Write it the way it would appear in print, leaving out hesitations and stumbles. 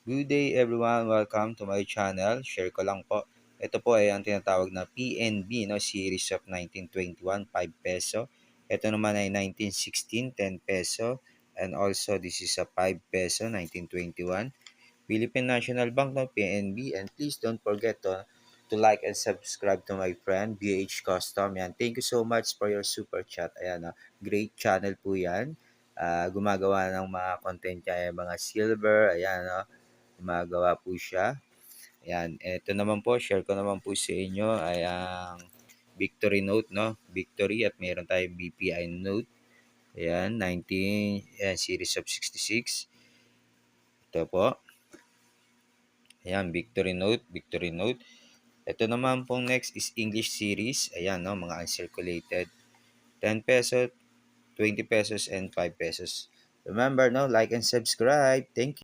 Good day everyone, welcome to my channel. Share ko lang po. Ito po ay ang tinatawag na PNB, no, series of 1921, 5 peso. Ito naman ay 1916, 10 peso. And also this is a 5 peso, 1921. Philippine National Bank, no, PNB. And please don't forget to like and subscribe to my friend BH Custom. Yan. Thank you so much for your super chat. Ayan, great channel po yan. Gumagawa ng mga content niya ay mga silver. Ayan, gumagawa po siya. Ayan, ito naman po, share ko naman po sa inyo ay ang Victory Note, no? Victory at mayroon tayong BPI Note. Ayan, 19, ayan, series of 66. Ito po. Ayan, Victory Note, Victory Note. Ito naman pong next is English series. Ayan, no, mga uncirculated. 10 pesos, 20 pesos, and 5 pesos. Remember, no, like and subscribe. Thank you.